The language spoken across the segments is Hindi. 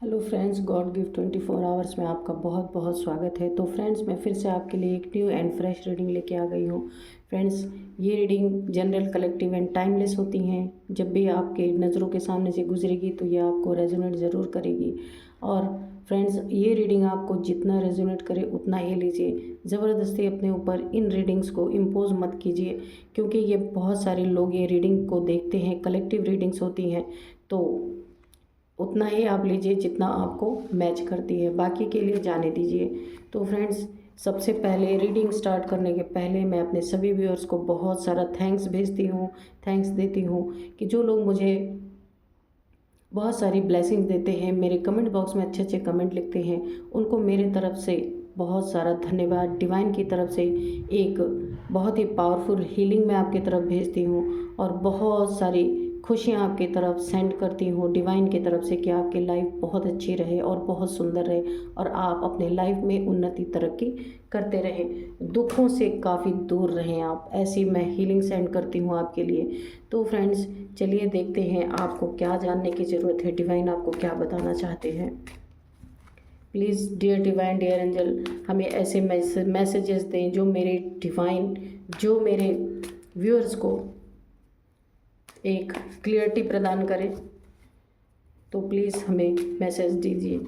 Hello friends, God gift 24 hours में आपका बहुत बहुत स्वागत है। तो फ्रेंड्स, मैं फिर से आपके लिए एक न्यू एंड फ्रेश रीडिंग लेके आ गई हूँ। फ्रेंड्स, ये reading general, collective and timeless होती हैं। जब भी आपके नज़रों के सामने से गुजरेगी तो ये आपको रेजोनेट ज़रूर करेगी। और फ्रेंड्स, ये रीडिंग आपको जितना रेजोनेट करे उतना ही लीजिए। ज़बरदस्ती अपने ऊपर इन रीडिंग्स को इम्पोज मत कीजिए, क्योंकि ये बहुत सारे लोग ये रीडिंग को देखते हैं, कलेक्टिव रीडिंग्स होती हैं, तो उतना ही आप लीजिए जितना आपको मैच करती है, बाकी के लिए जाने दीजिए। तो फ्रेंड्स, सबसे पहले रीडिंग स्टार्ट करने के पहले मैं अपने सभी व्यूअर्स को बहुत सारा थैंक्स भेजती हूँ, थैंक्स देती हूँ कि जो लोग मुझे बहुत सारी ब्लेसिंग्स देते हैं, मेरे कमेंट बॉक्स में अच्छे अच्छे कमेंट लिखते हैं, उनको मेरे तरफ से बहुत सारा धन्यवाद। डिवाइन की तरफ से एक बहुत ही पावरफुल हीलिंग मैं आपकी तरफ भेजती हूँ और बहुत सारी खुशियाँ आपकी तरफ सेंड करती हूँ डिवाइन की तरफ से कि आपकी लाइफ बहुत अच्छी रहे और बहुत सुंदर रहे और आप अपने लाइफ में उन्नति तरक्की करते रहें, दुखों से काफ़ी दूर रहें आप। ऐसी मैं हीलिंग सेंड करती हूँ आपके लिए। तो फ्रेंड्स, चलिए देखते हैं आपको क्या जानने की ज़रूरत है, डिवाइन आपको क्या बताना चाहते हैं। Please dear divine, dear angel, हमें ऐसे मैसेजेस दें जो मेरे डिवाइन, जो मेरे व्यूअर्स को एक क्लियरिटी प्रदान करें। तो प्लीज़ हमें मैसेज दीजिए।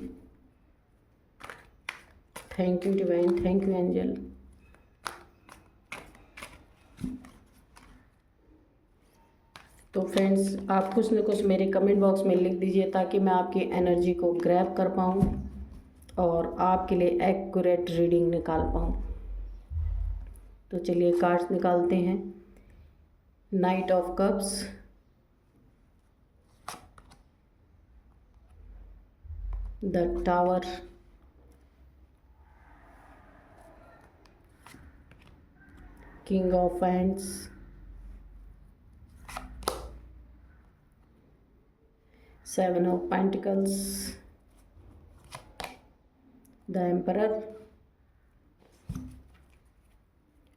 Thank you divine, thank you angel. तो फ्रेंड्स, आप कुछ न कुछ मेरे कमेंट बॉक्स में लिख दीजिए ताकि मैं आपकी एनर्जी को ग्रैब कर पाऊँ और आपके लिए एक्यूरेट रीडिंग निकाल पाऊँ। तो चलिए कार्ड्स निकालते हैं। Knight of cups, the tower, king of hands, seven of pentacles, the emperor.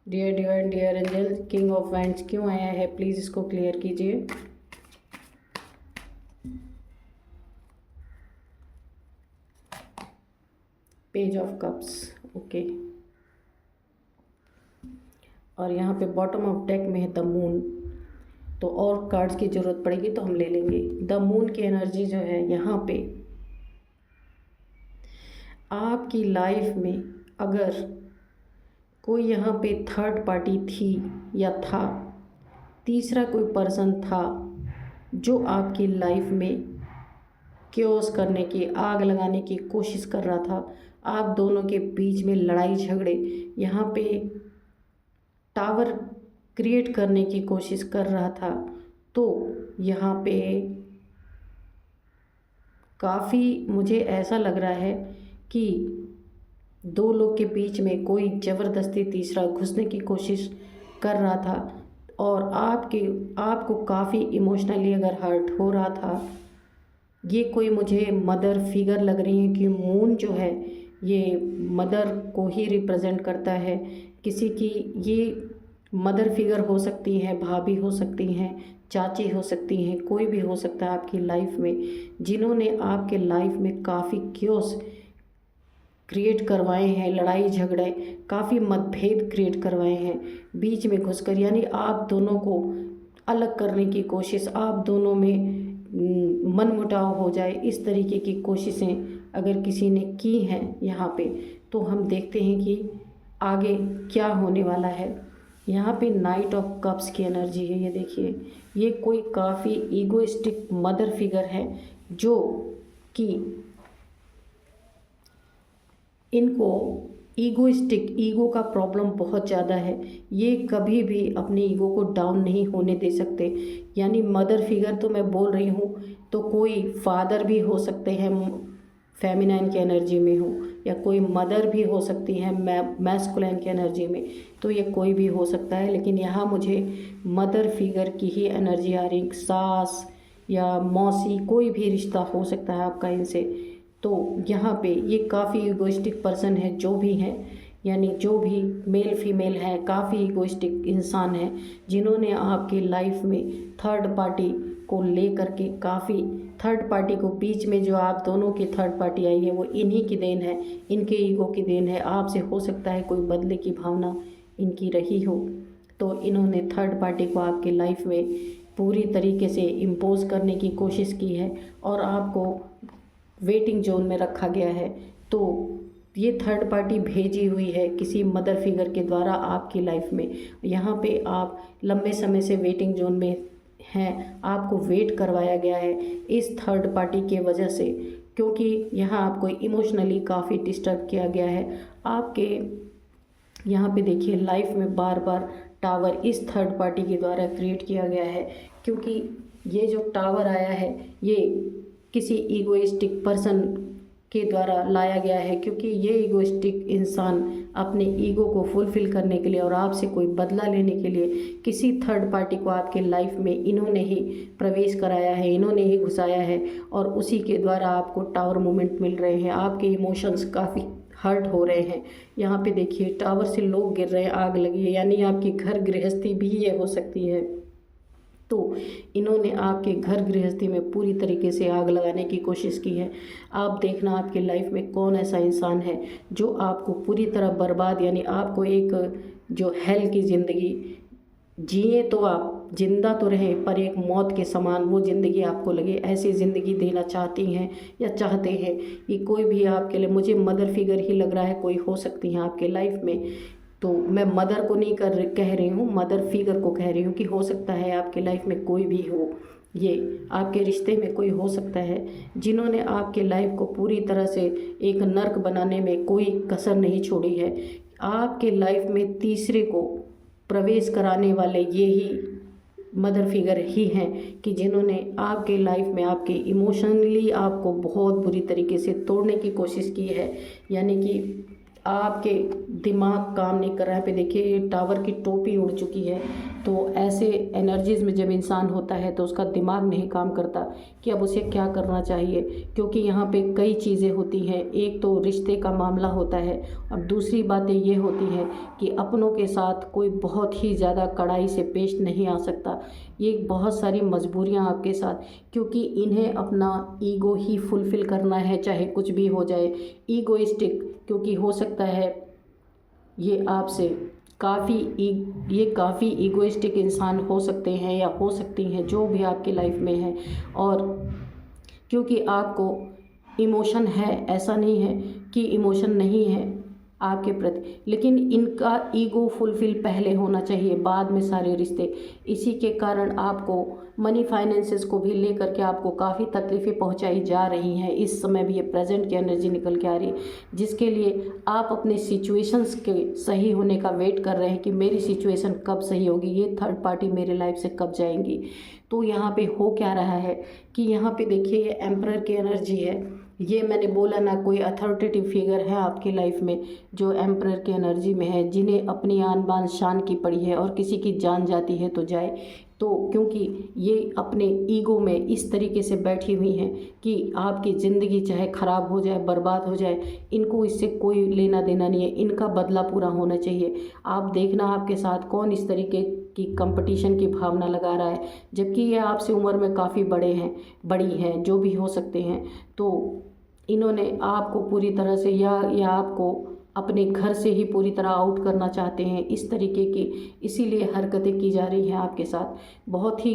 Dear divine, dear angel, king of hands क्यों आया है, प्लीज़ इसको क्लियर कीजिए। Page of cups, okay. और यहाँ पे बॉटम ऑफ डेक में है द मून। तो और कार्ड्स की ज़रूरत पड़ेगी तो हम ले लेंगे। द मून की एनर्जी जो है यहाँ पे, आपकी लाइफ में अगर कोई यहाँ पे थर्ड पार्टी थी या था, तीसरा कोई पर्सन था जो आपकी लाइफ में क्योस करने की, आग लगाने की कोशिश कर रहा था, आप दोनों के बीच में लड़ाई झगड़े, यहाँ पे टावर क्रिएट करने की कोशिश कर रहा था, तो यहाँ पे काफ़ी मुझे ऐसा लग रहा है कि दो लोग के बीच में कोई ज़बरदस्ती तीसरा घुसने की कोशिश कर रहा था और आपको काफ़ी इमोशनली अगर हर्ट हो रहा था। ये कोई मुझे मदर फिगर लग रही है कि मून जो है ये मदर को ही रिप्रेजेंट करता है। किसी की ये मदर फिगर हो सकती है, भाभी हो सकती हैं, चाची हो सकती हैं, कोई भी हो सकता है आपकी लाइफ में, जिन्होंने आपके लाइफ में काफ़ी क्योस क्रिएट करवाए हैं, लड़ाई झगड़े, काफ़ी मतभेद क्रिएट करवाए हैं बीच में घुसकर, यानी आप दोनों को अलग करने की कोशिश, आप दोनों में मनमुटाव हो जाए, इस तरीके की कोशिशें अगर किसी ने की हैं यहाँ पे, तो हम देखते हैं कि आगे क्या होने वाला है। यहाँ पे नाइट ऑफ कप्स की एनर्जी है, ये देखिए, ये कोई काफ़ी ईगोइस्टिक मदर फिगर है जो कि इनको ईगोइस्टिक, ईगो का प्रॉब्लम बहुत ज़्यादा है। ये कभी भी अपने ईगो को डाउन नहीं होने दे सकते। यानी मदर फिगर तो मैं बोल रही हूँ, तो कोई फादर भी हो सकते हैं, फेमिनाइन की एनर्जी में हो, या कोई मदर भी हो सकती है मैस्कुलाइन की एनर्जी में, तो ये कोई भी हो सकता है। लेकिन यहाँ मुझे मदर फिगर की ही एनर्जी आ रही, सास या मौसी, कोई भी रिश्ता हो सकता है आपका इनसे। तो यहाँ पे ये काफ़ी इगोइस्टिक पर्सन है जो भी हैं, यानी जो भी मेल फीमेल है, काफ़ी इगोइस्टिक इंसान है, जिन्होंने आपकी लाइफ में थर्ड पार्टी को ले करके काफ़ी थर्ड पार्टी को बीच में जो आप दोनों की थर्ड पार्टी आई है वो इन्हीं की देन है, इनके ईगो की देन है। आपसे हो सकता है कोई बदले की भावना इनकी रही हो, तो इन्होंने थर्ड पार्टी को आपकी लाइफ में पूरी तरीके से इम्पोज करने की कोशिश की है और आपको वेटिंग जोन में रखा गया है। तो ये थर्ड पार्टी भेजी हुई है किसी मदर फिगर के द्वारा आपकी लाइफ में। यहाँ पे आप लंबे समय से वेटिंग जोन में हैं, आपको वेट करवाया गया है इस थर्ड पार्टी के वजह से, क्योंकि यहाँ आपको इमोशनली काफ़ी डिस्टर्ब किया गया है। आपके यहाँ पे देखिए लाइफ में बार बार टावर इस थर्ड पार्टी के द्वारा क्रिएट किया गया है, क्योंकि ये जो टावर आया है ये किसी ईगोइस्टिक पर्सन के द्वारा लाया गया है, क्योंकि ये ईगोइस्टिक इंसान अपने ईगो को फुलफ़िल करने के लिए और आपसे कोई बदला लेने के लिए किसी थर्ड पार्टी को आपके लाइफ में इन्होंने ही प्रवेश कराया है, इन्होंने ही घुसाया है और उसी के द्वारा आपको टावर मोमेंट मिल रहे हैं। आपके इमोशंस काफ़ी हर्ट हो रहे हैं। यहाँ पे देखिए टावर से लोग गिर रहे हैं, आग लगी है, यानी आपकी घर गृहस्थी भी ये हो सकती है। तो इन्होंने आपके घर गृहस्थी में पूरी तरीके से आग लगाने की कोशिश की है। आप देखना आपकी लाइफ में कौन ऐसा इंसान है जो आपको पूरी तरह बर्बाद, यानी आपको एक जो हेल की ज़िंदगी जिए, तो आप जिंदा तो रहें पर एक मौत के समान वो ज़िंदगी आपको लगे, ऐसी ज़िंदगी देना चाहती हैं या चाहते हैं। ये कोई भी आपके लिए, मुझे मदर फिगर ही लग रहा है, कोई हो सकती हैं आपके लाइफ में। तो मैं मदर को नहीं कह रही हूँ, मदर फिगर को कह रही हूँ कि हो सकता है आपके लाइफ में कोई भी हो, ये आपके रिश्ते में कोई हो सकता है जिन्होंने आपके लाइफ को पूरी तरह से एक नर्क बनाने में कोई कसर नहीं छोड़ी है। आपके लाइफ में तीसरे को प्रवेश कराने वाले ये ही मदर फिगर ही हैं कि जिन्होंने आपके लाइफ में आपके इमोशनली आपको बहुत बुरी तरीके से तोड़ने की कोशिश की है, यानी कि आपके दिमाग काम नहीं कर रहा है। पे देखिए ये टावर की टोपी उड़ चुकी है। तो ऐसे एनर्जीज़ में जब इंसान होता है तो उसका दिमाग नहीं काम करता कि अब उसे क्या करना चाहिए, क्योंकि यहाँ पे कई चीज़ें होती हैं। एक तो रिश्ते का मामला होता है और दूसरी बातें ये होती हैं कि अपनों के साथ कोई बहुत ही ज़्यादा कड़ाई से पेश नहीं आ सकता। ये बहुत सारी मजबूरियाँ आपके साथ, क्योंकि इन्हें अपना ईगो ही फुलफ़िल करना है चाहे कुछ भी हो जाए। ईगोइस्टिक, क्योंकि हो सकता है ये आपसे काफ़ी ईगोइस्टिक इंसान हो सकते हैं या हो सकती हैं जो भी आपकी लाइफ में है। और क्योंकि आपको इमोशन है, ऐसा नहीं है कि इमोशन नहीं है आपके प्रति, लेकिन इनका ईगो फुलफिल पहले होना चाहिए, बाद में सारे रिश्ते। इसी के कारण आपको मनी फाइनेंसेस को भी लेकर के आपको काफ़ी तकलीफ़ें पहुंचाई जा रही हैं। इस समय भी ये प्रेजेंट की एनर्जी निकल के आ रही है, जिसके लिए आप अपने सिचुएशंस के सही होने का वेट कर रहे हैं कि मेरी सिचुएशन कब सही होगी, ये थर्ड पार्टी मेरे लाइफ से कब जाएंगी। तो यहाँ पे हो क्या रहा है कि यहाँ पे देखिए ये एम्परर की एनर्जी है। ये मैंने बोला ना, कोई अथॉरिटेटिव फिगर है आपकी लाइफ में जो एम्परर की एनर्जी में है, जिन्हें अपनी आन बान शान की पड़ी है और किसी की जान जाती है तो जाए। तो क्योंकि ये अपने ईगो में इस तरीके से बैठी हुई हैं कि आपकी ज़िंदगी चाहे ख़राब हो जाए, बर्बाद हो जाए, इनको इससे कोई लेना देना नहीं है, इनका बदला पूरा होना चाहिए। आप देखना आपके साथ कौन इस तरीके की कंपटीशन की भावना लगा रहा है, जबकि ये आपसे उम्र में काफ़ी बड़ी हैं, जो भी हो सकते हैं। तो इन्होंने आपको पूरी तरह से या आपको अपने घर से ही पूरी तरह आउट करना चाहते हैं, इस तरीके की इसीलिए हरकतें की जा रही हैं आपके साथ। बहुत ही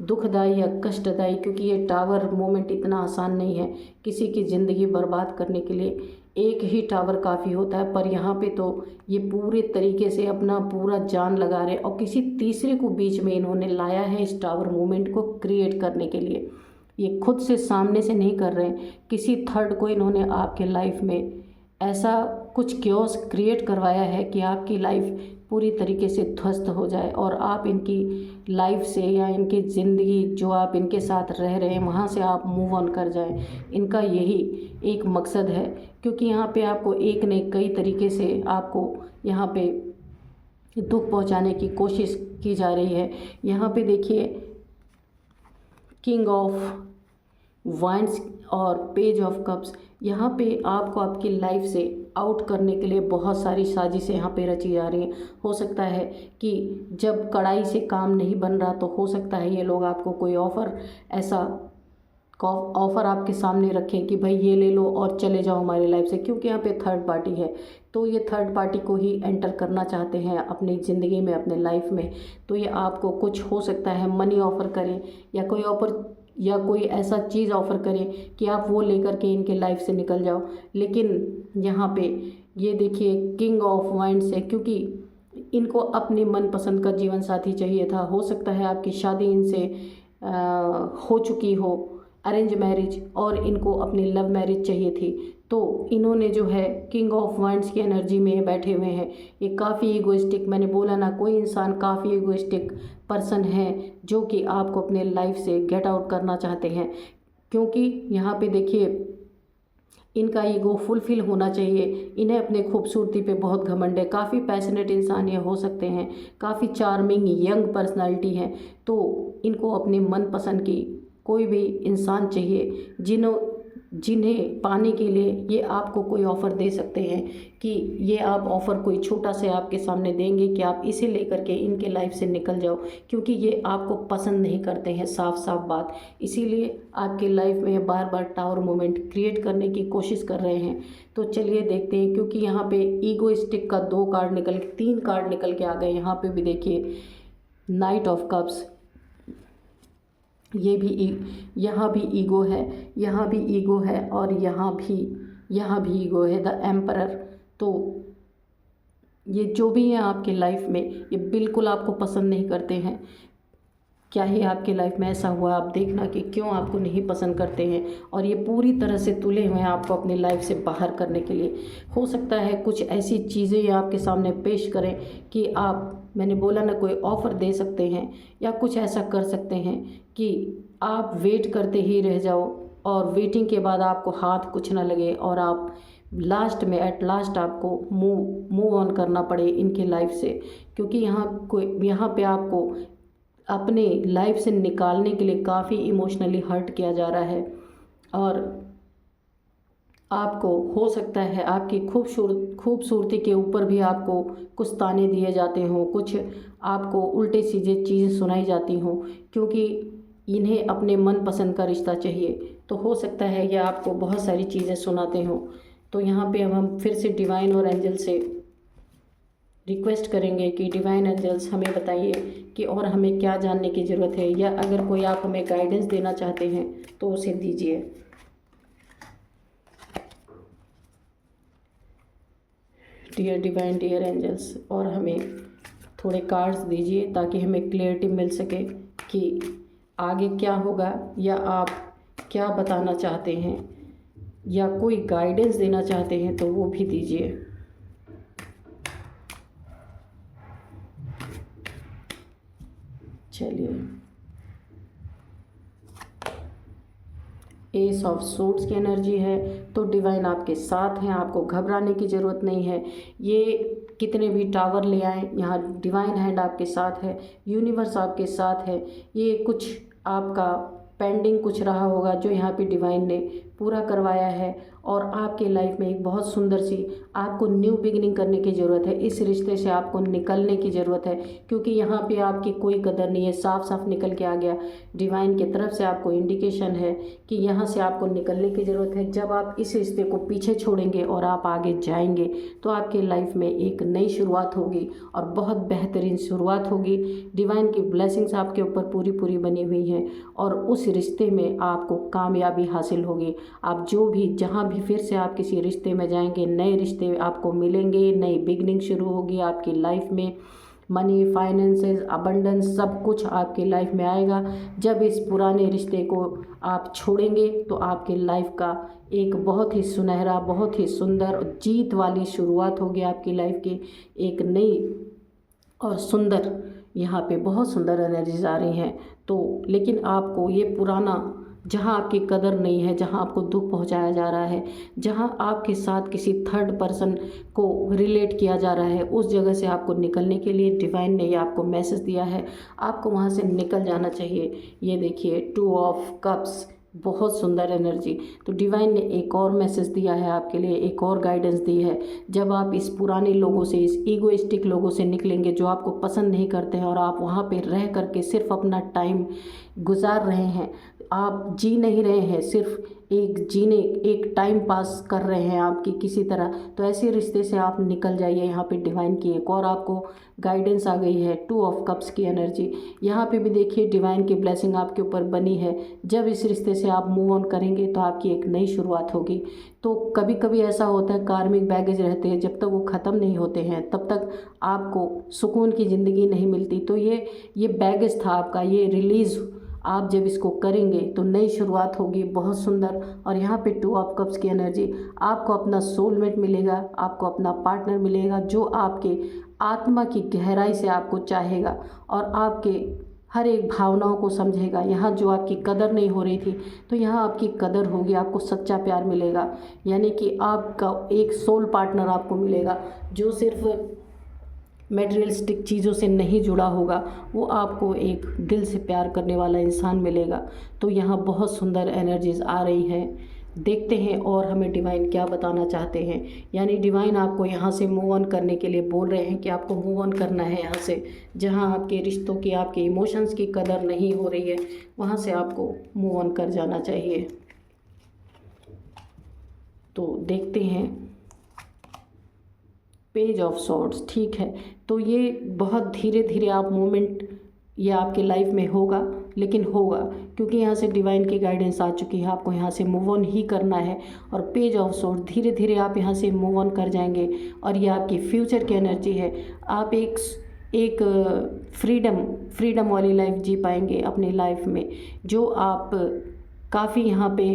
दुखदाई या कष्टदायी, क्योंकि ये टावर मोमेंट इतना आसान नहीं है किसी की ज़िंदगी बर्बाद करने के लिए। एक ही टावर काफ़ी होता है, पर यहाँ पे तो ये पूरे तरीके से अपना पूरा जान लगा रहे हैं और किसी तीसरे को बीच में इन्होंने लाया है इस टावर मोमेंट को क्रिएट करने के लिए। ये खुद से सामने से नहीं कर रहे हैं, किसी थर्ड को इन्होंने आपके लाइफ में ऐसा कुछ क्योस क्रिएट करवाया है कि आपकी लाइफ पूरी तरीके से ध्वस्त हो जाए और आप इनकी लाइफ से या इनकी ज़िंदगी जो आप इनके साथ रह रहे हैं वहाँ से आप मूव ऑन कर जाएं। इनका यही एक मकसद है, क्योंकि यहाँ पे आपको एक ने कई तरीके से आपको यहाँ पे दुख पहुँचाने की कोशिश की जा रही है। यहाँ पे देखिए किंग ऑफ वाइंड्स और पेज ऑफ कप्स, यहाँ पे आपको आपकी लाइफ से आउट करने के लिए बहुत सारी साजिशें यहाँ पे रची जा रही हैं। हो सकता है कि जब कड़ाई से काम नहीं बन रहा तो हो सकता है ये लोग आपको कोई ऑफ़र आपके सामने रखें कि भाई ये ले लो और चले जाओ हमारी लाइफ से, क्योंकि यहाँ पे थर्ड पार्टी है। तो ये थर्ड पार्टी को ही एंटर करना चाहते हैं अपनी ज़िंदगी में, अपने लाइफ में। तो ये आपको कुछ हो सकता है मनी ऑफ़र करें या कोई ऐसा चीज़ ऑफ़र करें कि आप वो लेकर के इनके लाइफ से निकल जाओ। लेकिन यहाँ पे ये देखिए किंग ऑफ वाइंड्स है, क्योंकि इनको अपनी मनपसंद का जीवन साथी चाहिए था। हो सकता है आपकी शादी इनसे हो चुकी हो, अरेंज मैरिज, और इनको अपनी लव मैरिज चाहिए थी। तो इन्होंने जो है किंग ऑफ वाइंड्स की एनर्जी में बैठे हुए हैं। ये काफ़ी ईगोइस्टिक, मैंने बोला ना, कोई इंसान काफ़ी ईगोइस्टिक पर्सन है जो कि आपको अपने लाइफ से गेट आउट करना चाहते हैं। क्योंकि यहाँ पे देखिए इनका ईगो फुलफिल होना चाहिए। इन्हें अपने खूबसूरती पे बहुत घमंड है। काफ़ी पैशनेट इंसान ये हो सकते हैं, काफ़ी चार्मिंग यंग पर्सनालिटी है। तो इनको अपने मनपसंद की कोई भी इंसान चाहिए जिन्हें पाने के लिए ये आपको कोई ऑफ़र दे सकते हैं कि ये आप ऑफ़र कोई छोटा से आपके सामने देंगे कि आप इसे लेकर के इनके लाइफ से निकल जाओ, क्योंकि ये आपको पसंद नहीं करते हैं, साफ साफ बात। इसीलिए आपके लाइफ में बार बार टावर मोमेंट क्रिएट करने की कोशिश कर रहे हैं। तो चलिए देखते हैं, क्योंकि यहाँ पे ईगोइस्टिक का 3 कार्ड निकल के आ गए। यहाँ पे भी देखिए नाइट ऑफ कप्स, यहाँ भी ईगो है, यहाँ भी ईगो है, और यहाँ भी ईगो है, द एम्परर। तो ये जो भी है आपके लाइफ में, ये बिल्कुल आपको पसंद नहीं करते हैं। क्या ही आपके लाइफ में ऐसा हुआ, आप देखना कि क्यों आपको नहीं पसंद करते हैं। और ये पूरी तरह से तुले हुए हैं आपको अपनी लाइफ से बाहर करने के लिए। हो सकता है कुछ ऐसी चीज़ें ये आपके सामने पेश करें कि आप, मैंने बोला ना, कोई ऑफ़र दे सकते हैं या कुछ ऐसा कर सकते हैं कि आप वेट करते ही रह जाओ, और वेटिंग के बाद आपको हाथ कुछ ना लगे, और आप एट लास्ट आपको मूव ऑन करना पड़े इनके लाइफ से। क्योंकि यहाँ पे आपको अपने लाइफ से निकालने के लिए काफ़ी इमोशनली हर्ट किया जा रहा है। और आपको हो सकता है आपकी खूबसूरती के ऊपर भी आपको कुछ ताने दिए जाते हों, कुछ आपको उल्टे सीधे चीज़ें सुनाई जाती हों, क्योंकि इन्हें अपने मनपसंद का रिश्ता चाहिए। तो हो सकता है ये आपको बहुत सारी चीज़ें सुनाते हों। तो यहाँ पे हम फिर से डिवाइन और एंजल से रिक्वेस्ट करेंगे कि डिवाइन एंजल्स हमें बताइए कि और हमें क्या जानने की ज़रूरत है, या अगर कोई आप हमें गाइडेंस देना चाहते हैं तो उसे दीजिए। डियर डिवाइन, डियर एंजल्स, और हमें थोड़े कार्ड्स दीजिए ताकि हमें क्लियरिटी मिल सके कि आगे क्या होगा, या आप क्या बताना चाहते हैं, या कोई गाइडेंस देना चाहते हैं तो वो भी दीजिए। चलिए, एस ऑफ सोर्ड्स की एनर्जी है, तो डिवाइन आपके साथ हैं, आपको घबराने की ज़रूरत नहीं है। ये कितने भी टावर ले आए, यहाँ डिवाइन हैंड आपके साथ है, यूनिवर्स आपके साथ है। ये कुछ आपका पेंडिंग कुछ रहा होगा जो यहाँ पे डिवाइन ने पूरा करवाया है, और आपके लाइफ में एक बहुत सुंदर सी आपको न्यू बिगिनिंग करने की ज़रूरत है। इस रिश्ते से आपको निकलने की ज़रूरत है, क्योंकि यहाँ पे आपकी कोई कदर नहीं है। साफ साफ निकल के आ गया, डिवाइन की तरफ से आपको इंडिकेशन है कि यहाँ से आपको निकलने की ज़रूरत है। जब आप इस रिश्ते को पीछे छोड़ेंगे और आप आगे जाएंगे तो आपके लाइफ में एक नई शुरुआत होगी, और बहुत बेहतरीन शुरुआत होगी। डिवाइन की ब्लेसिंग्स आपके ऊपर पूरी बनी हुई हैं, और उस रिश्ते में आपको कामयाबी हासिल होगी। आप जहाँ भी फिर से आप किसी रिश्ते में जाएंगे, नए रिश्ते आपको मिलेंगे, नई बिगनिंग शुरू होगी आपकी लाइफ में। मनी, फाइनेंसेस, अबंडेंस, सब कुछ आपकी लाइफ में आएगा। जब इस पुराने रिश्ते को आप छोड़ेंगे तो आपके लाइफ का एक बहुत ही सुनहरा, बहुत ही सुंदर जीत वाली शुरुआत होगी आपकी लाइफ की। एक नई और सुंदर, यहाँ पे बहुत सुंदर एनर्जीज आ रही हैं। तो लेकिन आपको ये पुराना, जहाँ आपकी कदर नहीं है, जहाँ आपको दुख पहुँचाया जा रहा है, जहाँ आपके साथ किसी थर्ड पर्सन को रिलेट किया जा रहा है, उस जगह से आपको निकलने के लिए डिवाइन ने ये आपको मैसेज दिया है। आपको वहाँ से निकल जाना चाहिए। ये देखिए 2 ऑफ कप्स, बहुत सुंदर एनर्जी। तो डिवाइन ने एक और मैसेज दिया है आपके लिए, एक और गाइडेंस दी है। जब आप इस पुराने लोगों से, इस ईगोइस्टिक लोगों से निकलेंगे जो आपको पसंद नहीं करते हैं, और आप वहाँ पे रह करके सिर्फ अपना टाइम गुजार रहे हैं, आप जी नहीं रहे हैं, सिर्फ एक टाइम पास कर रहे हैं आपकी किसी तरह, तो ऐसे रिश्ते से आप निकल जाइए। यहाँ पे डिवाइन की एक और आपको गाइडेंस आ गई है, 2 ऑफ कप्स की एनर्जी। यहाँ पे भी देखिए डिवाइन की ब्लेसिंग आपके ऊपर बनी है। जब इस रिश्ते से आप मूव ऑन करेंगे तो आपकी एक नई शुरुआत होगी। तो कभी कभी ऐसा होता है, कार्मिक बैगेज रहते हैं, जब तक वो ख़त्म नहीं होते हैं तब तक आपको सुकून की ज़िंदगी नहीं मिलती। तो ये बैगेज था आपका, ये रिलीज़ आप जब इसको करेंगे तो नई शुरुआत होगी, बहुत सुंदर। और यहाँ पे 2 ऑफ कप्स की एनर्जी, आपको अपना सोलमेट मिलेगा, आपको अपना पार्टनर मिलेगा जो आपके आत्मा की गहराई से आपको चाहेगा और आपके हर एक भावनाओं को समझेगा। यहाँ जो आपकी कदर नहीं हो रही थी तो यहाँ आपकी कदर होगी, आपको सच्चा प्यार मिलेगा। यानी कि आपका एक सोल पार्टनर आपको मिलेगा जो सिर्फ मेटेरियलिस्टिक चीज़ों से नहीं जुड़ा होगा, वो आपको एक दिल से प्यार करने वाला इंसान मिलेगा। तो यहाँ बहुत सुंदर एनर्जीज आ रही हैं। देखते हैं और हमें डिवाइन क्या बताना चाहते हैं। यानी डिवाइन आपको यहाँ से मूव ऑन करने के लिए बोल रहे हैं कि आपको मूव ऑन करना है यहाँ से, जहाँ आपके रिश्तों की, आपके इमोशंस की कदर नहीं हो रही है, वहाँ से आपको मूव ऑन कर जाना चाहिए। तो देखते हैं पेज ऑफ सॉर्ड्स, ठीक है। तो ये बहुत धीरे धीरे आप मूवमेंट ये आपके लाइफ में होगा, लेकिन होगा क्योंकि यहाँ से डिवाइन की गाइडेंस आ चुकी है, आपको यहाँ से मूव ऑन ही करना है। और पेज ऑफ सॉर्ड्स, धीरे धीरे आप यहाँ से मूव ऑन कर जाएंगे और ये आपकी फ्यूचर की एनर्जी है। आप एक फ्रीडम वाली लाइफ जी पाएंगे अपनी लाइफ में, जो आप काफ़ी यहाँ पे,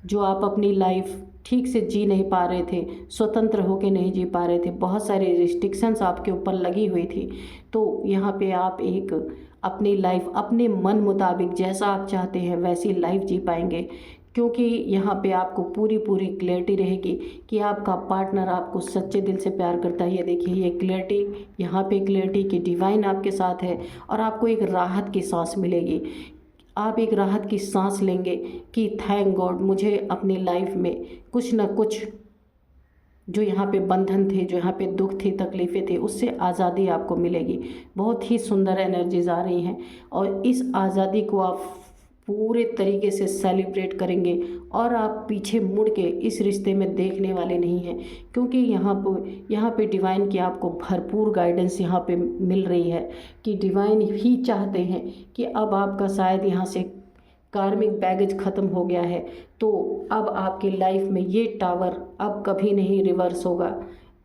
जो आप अपनी लाइफ ठीक से जी नहीं पा रहे थे, स्वतंत्र होके नहीं जी पा रहे थे, बहुत सारे रिस्ट्रिक्शंस आपके ऊपर लगी हुई थी। तो यहाँ पे आप एक अपनी लाइफ अपने मन मुताबिक जैसा आप चाहते हैं वैसी लाइफ जी पाएंगे, क्योंकि यहाँ पे आपको पूरी क्लैरिटी रहेगी कि आपका पार्टनर आपको सच्चे दिल से प्यार करता है। ये देखिए, ये क्लैरिटी, यहाँ पे क्लैरिटी कि डिवाइन आपके साथ है और आपको एक राहत की सांस मिलेगी। आप एक राहत की सांस लेंगे कि थैंक गॉड, मुझे अपनी लाइफ में कुछ ना कुछ जो यहाँ पे बंधन थे, जो यहाँ पे दुख थे, तकलीफ़ें थे, उससे आज़ादी आपको मिलेगी। बहुत ही सुंदर एनर्जीज आ रही हैं और इस आज़ादी को आप पूरे तरीके से सेलिब्रेट करेंगे और आप पीछे मुड़ के इस रिश्ते में देखने वाले नहीं हैं, क्योंकि यहाँ पे डिवाइन की आपको भरपूर गाइडेंस यहाँ पे मिल रही है कि डिवाइन ही चाहते हैं कि अब आपका शायद यहाँ से कार्मिक बैगेज ख़त्म हो गया है, तो अब आपकी लाइफ में ये टावर अब कभी नहीं रिवर्स होगा,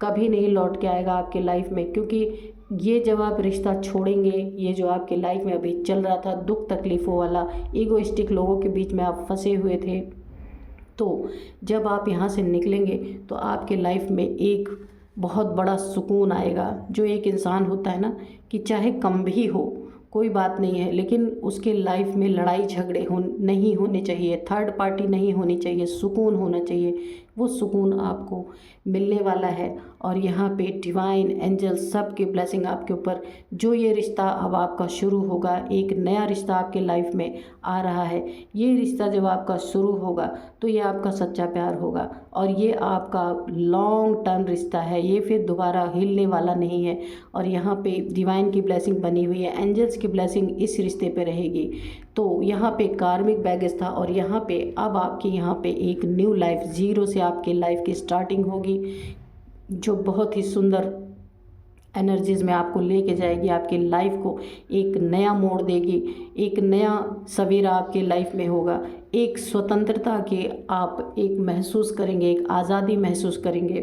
कभी नहीं लौट के आएगा आपके लाइफ में। क्योंकि ये जब आप रिश्ता छोड़ेंगे, ये जो आपके लाइफ में अभी चल रहा था दुख तकलीफ़ों वाला, ईगोइस्टिक लोगों के बीच में आप फंसे हुए थे, तो जब आप यहाँ से निकलेंगे तो आपके लाइफ में एक बहुत बड़ा सुकून आएगा। जो एक इंसान होता है ना कि चाहे कम भी हो कोई बात नहीं है, लेकिन उसके लाइफ में लड़ाई झगड़े नहीं होने चाहिए, थर्ड पार्टी नहीं होनी चाहिए, सुकून होना चाहिए। वो सुकून आपको मिलने वाला है और यहाँ पे डिवाइन एंजल सब की ब्लेसिंग आपके ऊपर। जो ये रिश्ता अब आपका शुरू होगा, एक नया रिश्ता आपके लाइफ में आ रहा है, ये रिश्ता जब आपका शुरू होगा तो ये आपका सच्चा प्यार होगा और ये आपका लॉन्ग टर्म रिश्ता है, ये फिर दोबारा हिलने वाला नहीं है। और यहाँ पे डिवाइन की ब्लेसिंग बनी हुई है, एंजल्स की ब्लेसिंग इस रिश्ते पे रहेगी। तो यहाँ पे कार्मिक बैगेज था और यहाँ पे अब आपकी यहाँ पे एक न्यू लाइफ, ज़ीरो से आपकी लाइफ की स्टार्टिंग होगी, जो बहुत ही सुंदर एनर्जीज़ में आपको लेके जाएगी, आपकी लाइफ को एक नया मोड़ देगी, एक नया सवेरा आपके लाइफ में होगा, एक स्वतंत्रता के आप एक महसूस करेंगे, एक आज़ादी महसूस करेंगे।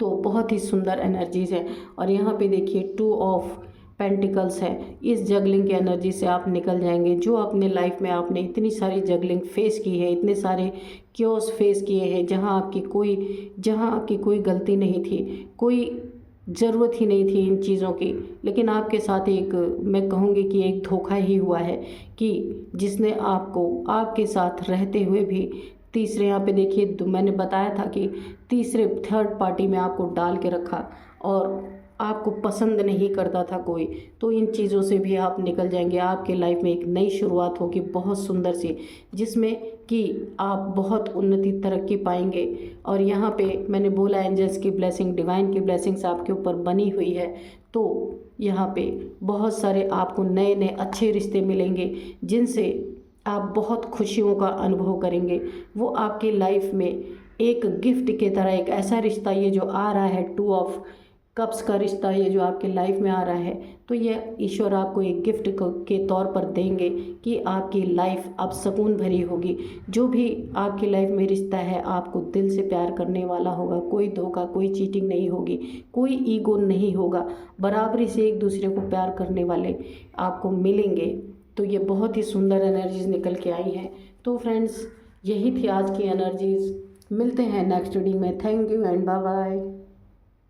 तो बहुत ही सुंदर एनर्जीज़ है। और यहाँ पे देखिए 2 ऑफ पेंटिकल्स है, इस जगलिंग की एनर्जी से आप निकल जाएंगे। जो अपने लाइफ में आपने इतनी सारी जगलिंग फेस की है, इतने सारे क्योस फेस किए हैं, जहाँ आपकी कोई गलती नहीं थी, कोई ज़रूरत ही नहीं थी इन चीज़ों की, लेकिन आपके साथ एक, मैं कहूँगी कि एक धोखा ही हुआ है कि जिसने आपको आपके साथ रहते हुए भी तीसरे, यहाँ पे देखिए मैंने बताया था कि थर्ड पार्टी में आपको डाल के रखा और आपको पसंद नहीं करता था कोई, तो इन चीज़ों से भी आप निकल जाएंगे। आपके लाइफ में एक नई शुरुआत होगी बहुत सुंदर सी, जिसमें कि आप बहुत उन्नति तरक्की पाएंगे। और यहाँ पे मैंने बोला एंजल्स की ब्लेसिंग, डिवाइन की ब्लेसिंग्स आपके ऊपर बनी हुई है। तो यहाँ पे बहुत सारे आपको नए नए अच्छे रिश्ते मिलेंगे, जिनसे आप बहुत खुशियों का अनुभव करेंगे। वो आपकी लाइफ में एक गिफ्ट की तरह, एक ऐसा रिश्ता ये जो आ रहा है, 2 ऑफ कप्स का रिश्ता ये जो आपके लाइफ में आ रहा है, तो ये ईश्वर आपको एक गिफ्ट के तौर पर देंगे कि आपकी लाइफ अब सुकून भरी होगी। जो भी आपकी लाइफ में रिश्ता है आपको दिल से प्यार करने वाला होगा, कोई धोखा, कोई चीटिंग नहीं होगी, कोई ईगो नहीं होगा, बराबरी से एक दूसरे को प्यार करने वाले आपको मिलेंगे। तो ये बहुत ही सुंदर एनर्जीज निकल के आई हैं। तो फ्रेंड्स, यही थी आज की एनर्जीज। मिलते हैं नेक्स्ट रीडिंग में। Thank you and bye bye.